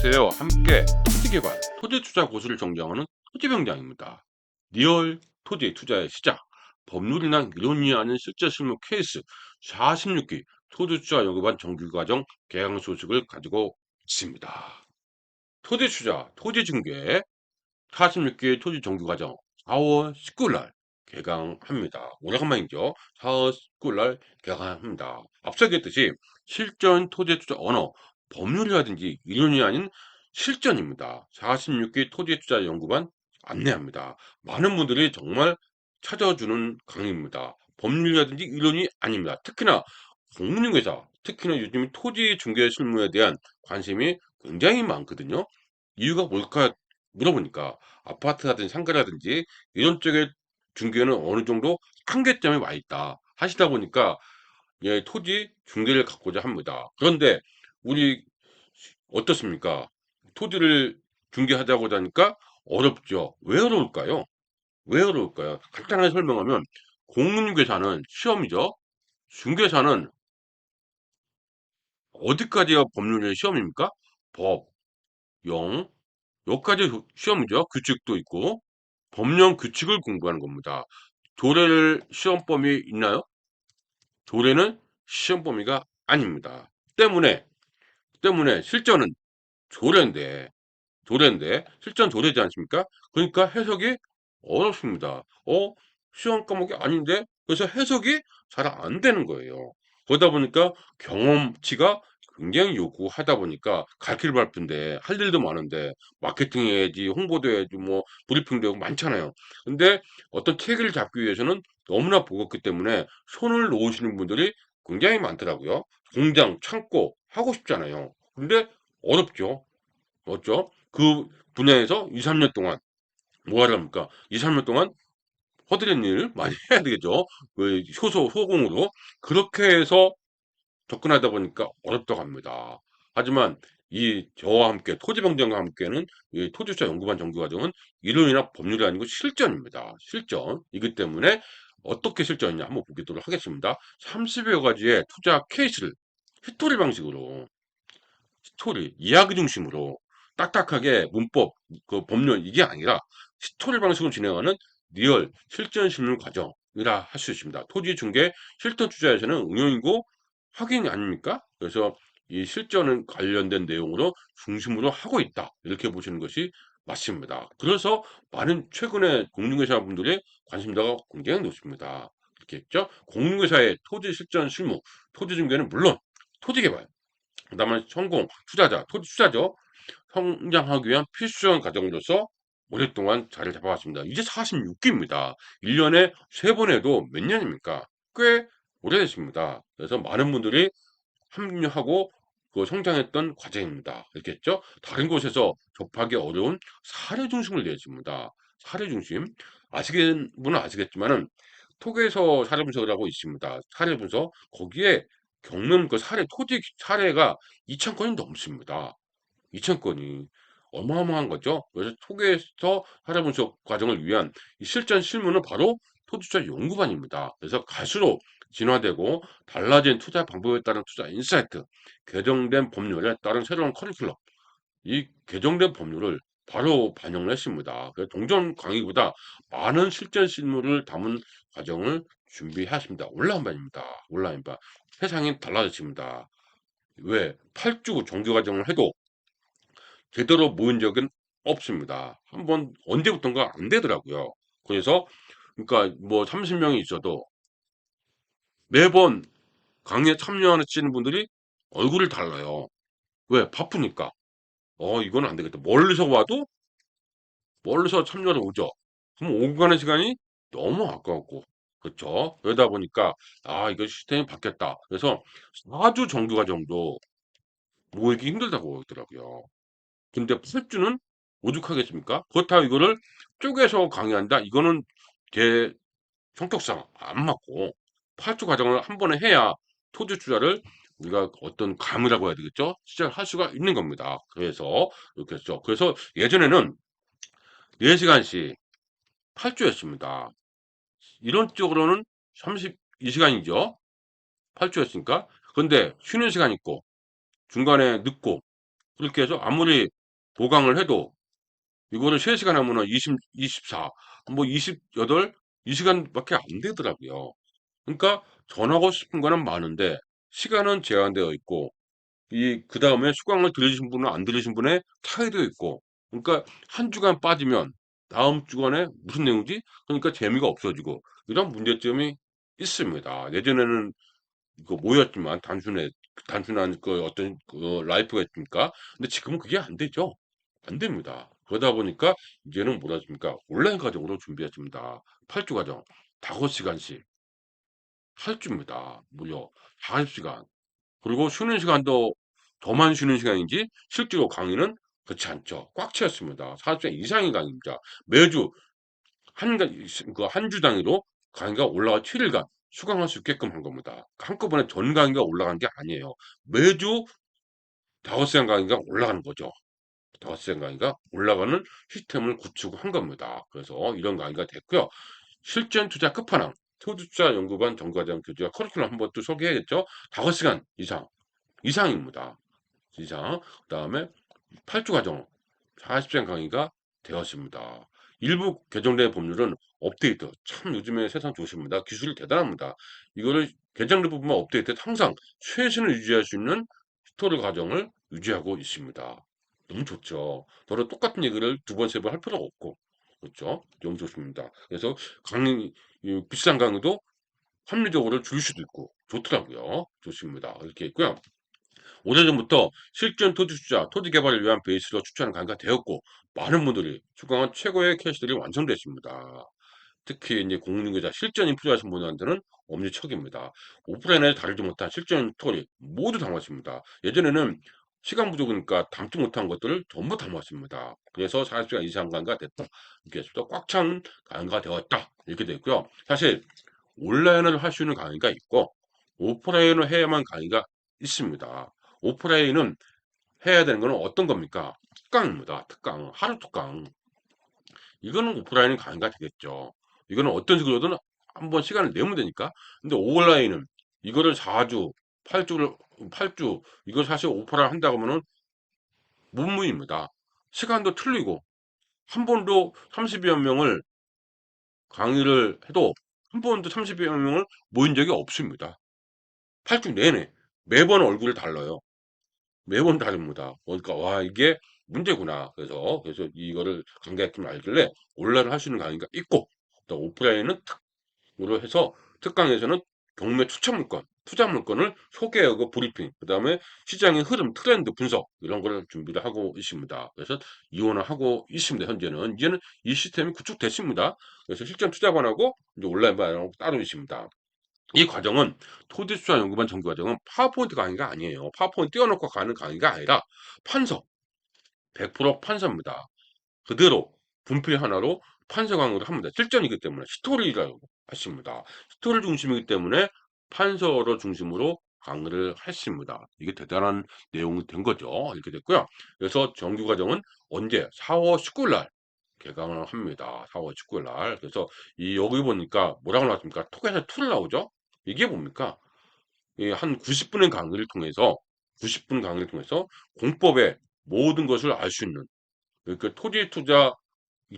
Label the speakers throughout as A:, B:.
A: 안녕하세요. 함께 토지개발, 토지투자 고수를 정정하는 토지병장입니다. 리얼 토지 투자의 시작, 법률이나 이론이 아닌 실제 실무 케이스 46기 토지투자 연구반 정규과정 개강 소식을 가지고 있습니다. 토지투자, 토지중개 46기 토지 정규과정 4월 19일 날 개강합니다. 오래간만이죠. 4월 19일 날 개강합니다. 앞서 얘기했듯이 실전 토지 투자 언어, 법률이라든지 이론이 아닌 실전입니다. 46기 토지 투자 연구반 안내합니다. 많은 분들이 정말 찾아주는 강의입니다. 법률이라든지 이론이 아닙니다. 특히나 공인중개사, 특히나 요즘 토지 중개 실무에 대한 관심이 굉장히 많거든요. 이유가 뭘까 물어보니까 아파트라든지 상가라든지 이런 쪽의 중개는 어느 정도 한계점에 와 있다 하시다 보니까 예, 토지 중개를 갖고자 합니다. 그런데 우리 어떻습니까? 토지를 중개하자고 하니까 어렵죠. 왜 어려울까요? 왜 어려울까요? 간단하게 설명하면 공인중개사는 시험이죠. 중개사는 어디까지가 법률의 시험입니까? 법, 영, 여기까지 시험이죠. 규칙도 있고 법령 규칙을 공부하는 겁니다. 조례를 시험 범위 있나요? 조례는 시험 범위가 아닙니다. 때문에 실전은 조례인데 실전 조례지 않습니까? 그러니까 해석이 어렵습니다. 시험 과목이 아닌데 그래서 해석이 잘 안 되는 거예요. 그러다 보니까 경험치가 굉장히 요구하다 보니까 갈길 바쁜데 할 일도 많은데 마케팅 해야지 홍보도 해야지 뭐 브리핑도 하고 많잖아요. 근데 어떤 체계를 잡기 위해서는 너무나 버겁기 때문에 손을 놓으시는 분들이 굉장히 많더라고요. 공장, 창고 하고 싶잖아요. 근데 어렵죠. 어렵죠. 그 분야에서 2-3년 동안 뭐 하랍니까? 2-3년 동안 허드렛 일 많이 해야 되겠죠. 그 효소, 소공으로. 그렇게 해서 접근하다 보니까 어렵다고 합니다. 하지만 이 저와 함께 토지병정과 함께는 이 토지투자 연구반 정규과정은 이론이나 법률이 아니고 실전입니다. 실전이기 때문에 어떻게 실전이냐 한번 보도록 하겠습니다. 30여 가지의 투자 케이스를 스토리 방식으로 스토리, 이야기 중심으로 딱딱하게 문법, 그 법률 이게 아니라 스토리 방식으로 진행하는 리얼 실전 실무 과정이라 할 수 있습니다. 토지 중개 실전 투자에서는 응용이고 확인 아닙니까? 그래서 이 실전 관련된 내용으로 중심으로 하고 있다. 이렇게 보시는 것이 맞습니다. 그래서 많은 최근에 공인중개사 분들의 관심도가 굉장히 높습니다. 이렇게 했죠. 공인중개사의 토지 실전 실무, 토지 중개는 물론 토지 개발, 그다음에 성공, 투자자, 토지 투자죠. 성장하기 위한 필수적인 과정으로서 오랫동안 자리를 잡아왔습니다. 이제 46기입니다. 1년에 3번 해도 몇 년입니까? 꽤 오래됐습니다. 그래서 많은 분들이 합류하고 그 성장했던 과정입니다. 이렇게 했죠. 다른 곳에서 접하기 어려운 사례 중심을 내십니다. 사례 중심. 아시는 분은 아시겠지만은 톡에서 사례 분석을 하고 있습니다. 사례 분석. 거기에 겪는 그 사례, 토지 사례가 2,000건이 넘습니다. 2,000건이. 어마어마한 거죠. 그래서 톡에서 사례 분석 과정을 위한 이 실전 실무는 바로 토지투자 연구반입니다. 그래서 갈수록 진화되고 달라진 투자 방법에 따른 투자 인사이트, 개정된 법률에 따른 새로운 커리큘럼, 이 개정된 법률을 바로 반영을 했습니다. 그래서 동전 강의보다 많은 실전 실무를 담은 과정을 준비했습니다. 온라인반입니다. 온라인반. 세상이 달라졌습니다. 왜? 8주 정규 과정을 해도 제대로 모인 적은 없습니다. 한번 언제부턴가 안 되더라고요. 그래서 그러니까 뭐 30명이 있어도 매번 강의에 참여하시는 분들이 얼굴이 달라요. 왜? 바쁘니까. 이건 안 되겠다. 멀리서 참여를 오죠. 그럼 오고 가는 시간이 너무 아까웠고. 그렇죠. 그러다 보니까 이거 시스템이 바뀌었다. 그래서 4주 정규 과정도 모이기 힘들다고 그러더라고요. 근데 8주는 오죽하겠습니까? 그렇다고 이거를 쪼개서 강의한다? 이거는 제 성격상 안 맞고 8주 과정을 한 번에 해야 토지 투자를 우리가 어떤 감이라고 해야 되겠죠? 시작을 할 수가 있는 겁니다. 그래서 이렇게 했죠. 그래서 예전에는 4시간씩 8주였습니다. 이론적으로는 32시간이죠. 8주였으니까. 근데 쉬는 시간 있고 중간에 늦고 그렇게 해서 아무리 보강을 해도 이거를 3시간 하면은 24, 뭐 28, 이 시간밖에 안 되더라고요. 그러니까 전하고 싶은 거는 많은데 시간은 제한되어 있고 그다음에 수강을 들으신 분은 안 들으신 분의 차이도 있고 그러니까 한 주간 빠지면 다음 주간에 무슨 내용이지? 그러니까 재미가 없어지고 이런 문제점이 있습니다. 예전에는 그 모였지만 단순한 그 어떤 그 라이프가 있으니까 근데 지금은 그게 안 되죠. 안 됩니다. 그러다 보니까 이제는 뭐라 하십니까? 온라인 과정으로 준비했습니다. 8주 과정, 5시간씩 8주입니다. 무려 40시간. 그리고 쉬는 시간도 더만 쉬는 시간인지 실제로 강의는 그렇지 않죠. 꽉 채웠습니다. 40시간 이상의 강의입니다. 매주 한 주 단위로 강의가 올라가 7일간 수강할 수 있게끔 한 겁니다. 한꺼번에 전 강의가 올라간 게 아니에요. 매주 5시간 강의가 올라가는 거죠. 5시간 강의가 올라가는 시스템을 구축한 겁니다. 그래서 이런 강의가 됐고요. 실전 투자 끝판왕, 투자 연구관 정과장 교수가 커리큘럼 한번 또 소개해야겠죠. 5시간 이상입니다. 이상. 그다음에 8주 과정 40시간 강의가 되었습니다. 일부 개정된 법률은 업데이트. 참 요즘에 세상 좋습니다. 기술이 대단합니다. 이거를 개정된 부분만 업데이트 항상 최신을 유지할 수 있는 튜토리얼 과정을 유지하고 있습니다. 너무 좋죠. 더러 똑같은 얘기를 두 번, 세 번 할 필요가 없고. 그렇죠? 너무 좋습니다. 그래서 비싼 강의도 합리적으로 줄 수도 있고 좋더라고요. 좋습니다. 이렇게 있고요. 오래전부터 실전 토지 투자, 토지 개발을 위한 베이스로 추천하는 강의가 되었고 많은 분들이 추가한 최고의 케이스들이 완성됐습니다. 특히 이제 공인중개사 실전이 필요하신 분들한테는 엄지척입니다. 오프라인에 다루지 못한 실전 스토리 모두 담았습니다. 예전에는 시간 부족이니까 담지 못한 것들을 전부 담았습니다. 그래서 40시간 이상 강의가 됐다. 이렇게 해서 꽉 찬 강의가 되었다. 이렇게 됐고요. 사실 온라인을 할 수 있는 강의가 있고 오프라인을 해야만 강의가 있습니다. 오프라인은 해야 되는 거는 어떤 겁니까? 특강입니다. 특강. 하루 특강. 이거는 오프라인 강의가 되겠죠. 이거는 어떤 식으로든 한번 시간을 내면 되니까. 근데 온라인은 이거를 4주, 8주, 이걸 사실 오프라인 한다고 하면은 문무입니다. 시간도 틀리고, 한 번도 30여 명을 강의를 해도 한 번도 30여 명을 모인 적이 없습니다. 8주 내내. 매번 얼굴이 달라요. 매번 다릅니다. 그러니까 와 이게 문제구나. 그래서 이거를 관계학팀 알길래 온라인 할 수 있는 강의가 있고 또 오프라인은 특으로 해서 특강에서는 경매 추천 물건, 투자 물건을 소개하고 브리핑, 그다음에 시장의 흐름, 트렌드 분석 이런 거를 준비를 하고 있습니다. 그래서 이원을 하고 있습니다. 현재는 이제는 이 시스템이 구축됐습니다. 그래서 실전 투자반하고 이제 온라인반하고 따로 있습니다. 이 과정은 토지수사 연구반 정규 과정은 파워포인트 강의가 아니에요. 파워포인트 띄워놓고 가는 강의가 아니라 판서, 100% 판서입니다. 그대로 분필 하나로 판서 강의를 합니다. 실전이기 때문에 스토리라고 하십니다. 스토리 중심이기 때문에 판서로 중심으로 강의를 했습니다. 이게 대단한 내용이 된 거죠. 이렇게 됐고요. 그래서 정규 과정은 언제? 4월 19일 날 개강을 합니다. 4월 19일 날. 그래서 여기 보니까 뭐라고 나왔습니까? 톡에서 툴 나오죠? 이게 뭡니까? 한 90분의 강의를 통해서 90분 강의를 통해서 공법의 모든 것을 알 수 있는 그러니까 토지 투자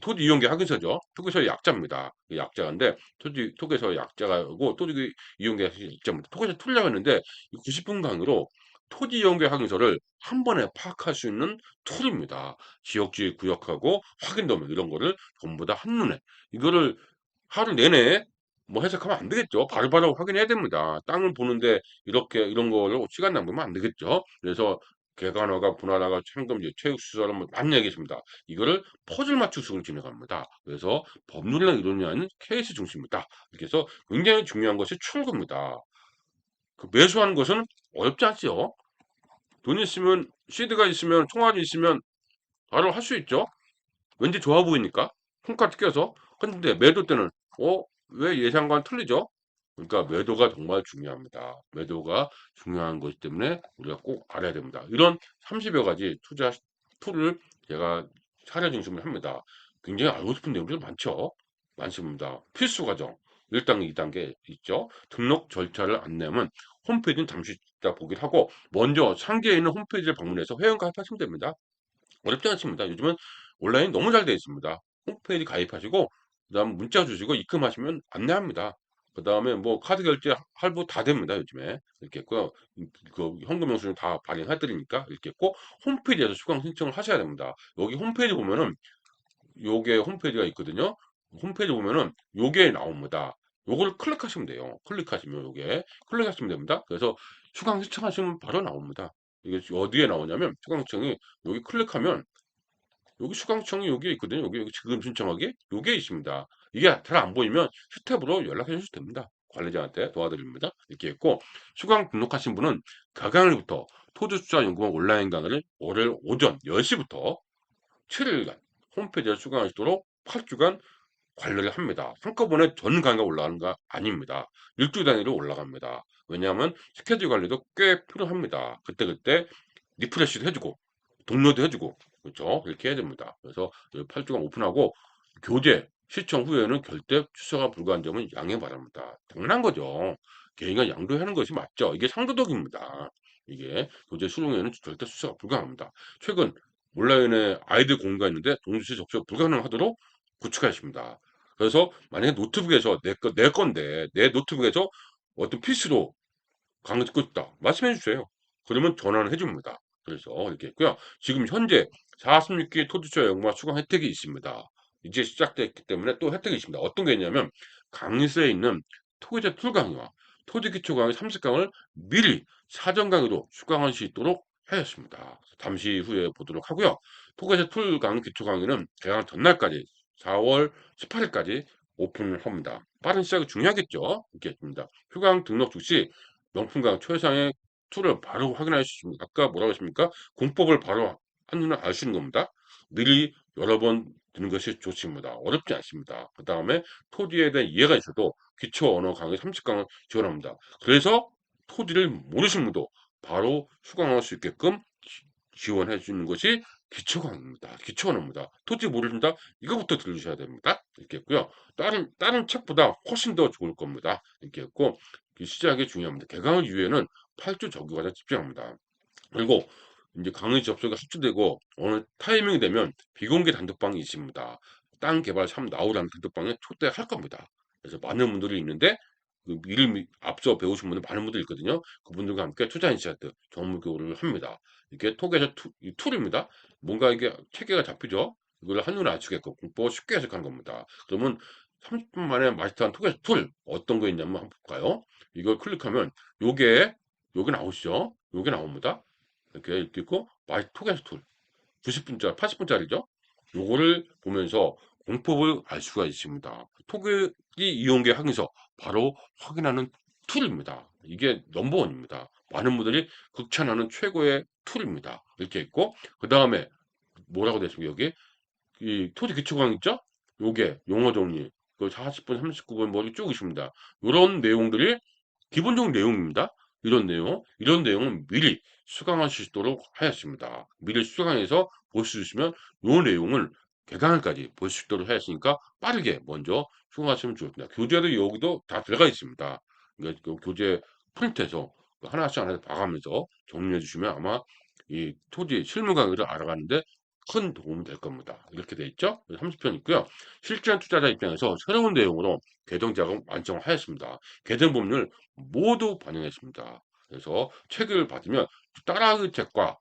A: 토지 이용계 확인서죠. 토지서 약자입니다. 약자인데 토지서 약자고 토지 이용계 약자입니다. 토지서 툴이라고 했는데 90분 강의로 토지 이용계 확인서를 한 번에 파악할 수 있는 툴입니다. 지역주의 구역하고 확인 도면 이런 거를 전부 다 한눈에 이거를 하루 내내 뭐 해석하면 안 되겠죠. 바로바로 확인해야 됩니다. 땅을 보는데 이렇게 이런 거를 시간 낭비하면 안 되겠죠. 그래서 개간화가 분할화가 참금지 체육시설은 뭐 많은 얘기했습니다. 이거를 퍼즐 맞추기식으로 진행합니다. 그래서 법률이나 이론이 아닌 케이스 중심이다. 이렇게 해서 굉장히 중요한 것이 출구입니다. 그 매수하는 것은 어렵지 않지요. 돈 있으면 시드가 있으면 총알이 있으면 바로 할 수 있죠. 왠지 좋아 보이니까 손가락 껴서. 근데 매도 때는 왜 예상과는 틀리죠? 그러니까 매도가 정말 중요합니다. 매도가 중요한 것이기 때문에 우리가 꼭 알아야 됩니다. 이런 30여 가지 투자 툴을 제가 사례 중심으로 합니다. 굉장히 알고 싶은 내용들이 많죠. 많습니다. 필수 과정. 1단계, 2단계 있죠. 등록 절차를 안내하면 홈페이지는 잠시 있다 보기를 하고 먼저 상기에 있는 홈페이지를 방문해서 회원 가입하시면 됩니다. 어렵지 않습니다. 요즘은 온라인 너무 잘 되어 있습니다. 홈페이지 가입하시고 그다음 문자 주시고 입금하시면 안내합니다. 그다음에 뭐 카드 결제 할부 다 됩니다. 요즘에 이렇게 했고요. 그 현금 영수증 다 발행해 드리니까 이렇게 했고 홈페이지에서 수강 신청을 하셔야 됩니다. 여기 홈페이지 보면은 요게 홈페이지가 있거든요. 홈페이지 보면은 요게 나옵니다. 요거를 클릭하시면 돼요. 클릭하시면 요게 클릭하시면 됩니다. 그래서 수강 신청하시면 바로 나옵니다. 이게 어디에 나오냐면 수강 신청이 여기 클릭하면 여기 수강청이 여기 있거든요. 여기 지금 신청하기 요게 있습니다. 이게 잘 안 보이면 스텝으로 연락해 주셔도 됩니다. 관리자한테 도와드립니다. 이렇게 있고 수강 등록하신 분은 가강일부터 토주투자연구원 온라인 강의를 월요일 오전 10시부터 7일간 홈페이지에 수강하시도록 8주간 관리를 합니다. 한꺼번에 전 강의가 올라가는 거 아닙니다. 일주 단위로 올라갑니다. 왜냐하면 스케줄 관리도 꽤 필요합니다. 그때그때 리프레시도 해주고 동료도 해주고 그렇죠? 이렇게 해야 됩니다. 그래서 8주간 오픈하고 교재 시청 후에는 절대 취소가 불가한 점은 양해 바랍니다. 당연한 거죠. 개인이 양도하는 것이 맞죠. 이게 상도덕입니다. 이게 교재 수능 후에는 절대 취소가 불가합니다. 최근 온라인에 아이들 공부가 있는데 동시에 접속 불가능하도록 구축하십니다. 그래서 만약에 노트북에서 내 건데 내 노트북에서 어떤 PC로 강의 듣고 싶다. 말씀해 주세요. 그러면 전화를 해줍니다. 그래서 이렇게 했고요. 지금 현재 46기 토지처 연구와 수강 혜택이 있습니다. 이제 시작됐기 때문에 또 혜택이 있습니다. 어떤 게 있냐면 강의소에 있는 토기자 툴 강의와 토지 기초 강의 30강을 미리 사전 강의로 수강할 수 있도록 하였습니다. 잠시 후에 보도록 하고요. 토기자 툴 강의 기초 강의는 개강 전날까지 4월 18일까지 오픈을 합니다. 빠른 시작이 중요하겠죠. 이렇게 했습니다. 휴강 등록 즉시 명품강 최상의 툴을 바로 확인할 수 있습니다. 아까 뭐라고 했습니까? 공법을 바로 한눈에 알 수 있는 겁니다. 미리 여러 번 듣는 것이 좋습니다. 어렵지 않습니다. 그 다음에 토지에 대한 이해가 있어도 기초 언어 강의 30강을 지원합니다. 그래서 토지를 모르시는 분도 바로 수강할 수 있게끔 지원해 주는 것이 기초 강의입니다. 기초 언어입니다. 토지 모르신다? 이거부터 들으셔야 됩니다. 이렇게 했고요. 다른 책보다 훨씬 더 좋을 겁니다. 이렇게 했고 시작이 중요합니다. 개강을 이후에는 8주 정규 과정 집중합니다. 그리고 이제 강의 접속이 합치되고 어느 타이밍이 되면 비공개 단톡방이 있습니다. 땅 개발 3 나오라는 단톡방에 초대할 겁니다. 그래서 많은 분들이 있는데 그 미리 앞서 배우신 분들 많은 분들이 있거든요. 그분들과 함께 투자 인사이트 정보 교류를 합니다. 이게 톡에서 툴입니다. 뭔가 이게 체계가 잡히죠. 이걸 한눈에 알 수가 있고 공부 쉽게 해석하는 겁니다. 그러면 30분 만에 마스터한 톡에서 툴 어떤 거 있냐면 한번 볼까요? 이걸 클릭하면 요게 나오시죠? 요게 나옵니다. 이렇게 있고 톡에서 툴 90분짜리 80분짜리죠. 요거를 보면서 공법을 알 수가 있습니다. 톡이 이용계 확인서 바로 확인하는 툴입니다. 이게 넘버원입니다. 많은 분들이 극찬하는 최고의 툴입니다. 이렇게 있고 그 다음에 뭐라고 됐습니까? 여기 이 토지 기초강 있죠? 요게 용어 정리 그 40분 39분 머리 쭉 있습니다. 요런 내용들이 기본적인 내용입니다. 이런 내용은 미리 수강할 수 있도록 하였습니다. 미리 수강해서 볼 수 있으면 요 내용을 개강일까지 볼 수 있도록 하였으니까 빠르게 먼저 수강하시면 좋습니다. 교재도 여기도 다 들어가 있습니다. 그러니까 그 교재 프린트해서 하나씩 하나씩 봐가면서 정리해 주시면 아마 이 토지 실무 강의를 알아가는데 큰 도움이 될 겁니다. 이렇게 돼 있죠? 30편 있고요. 실전 투자자 입장에서 새로운 내용으로 개정 작업 완성하였습니다. 개정 법률 모두 반영했습니다. 그래서 책을 받으면 따라하기 책과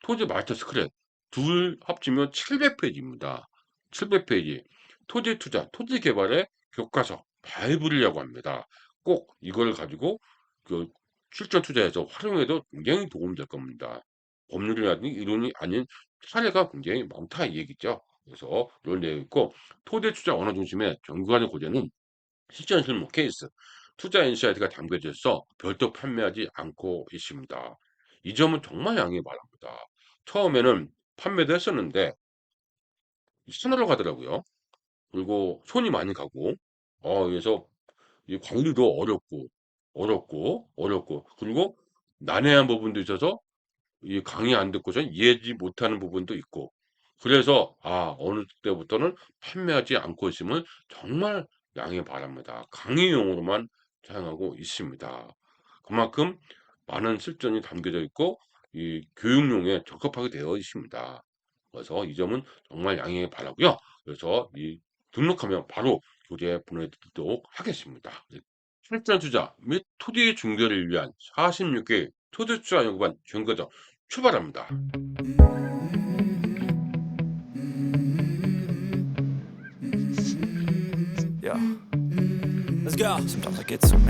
A: 토지 마스터 스크랩 둘 합치면 700페이지입니다. 700페이지. 토지 투자, 토지 개발의 교과서 바이블이라고 합니다. 꼭 이걸 가지고 그 실전 투자에서 활용해도 굉장히 도움이 될 겁니다. 법률이라든지 이론이 아닌 사례가 굉장히 많다 이 얘기죠. 그래서 이런 내용이 있고 토지 투자 언어 중심의 정교하는 고전은 실전 실무 케이스, 투자 인사이트가 담겨져 있어 별도 판매하지 않고 있습니다. 이 점은 정말 양해 바랍니다. 처음에는 판매도 했었는데 손으로 가더라고요. 그리고 손이 많이 가고 그래서 이 관리도 어렵고 그리고 난해한 부분도 있어서 이 강의 안 듣고서 이해하지 못하는 부분도 있고 그래서 어느 때부터는 판매하지 않고 있으면 정말 양해 바랍니다. 강의용으로만 사용하고 있습니다. 그만큼 많은 실전이 담겨져 있고 이 교육용에 적합하게 되어 있습니다. 그래서 이 점은 정말 양해 바라고요. 그래서 이 등록하면 바로 교재 보내드리도록 하겠습니다. 실전 투자 및 토지 중개를 위한 46개 토지 투자 연구반 전과정 출발합니다.
B: Yeah. Let's go. Sometimes I get so mad.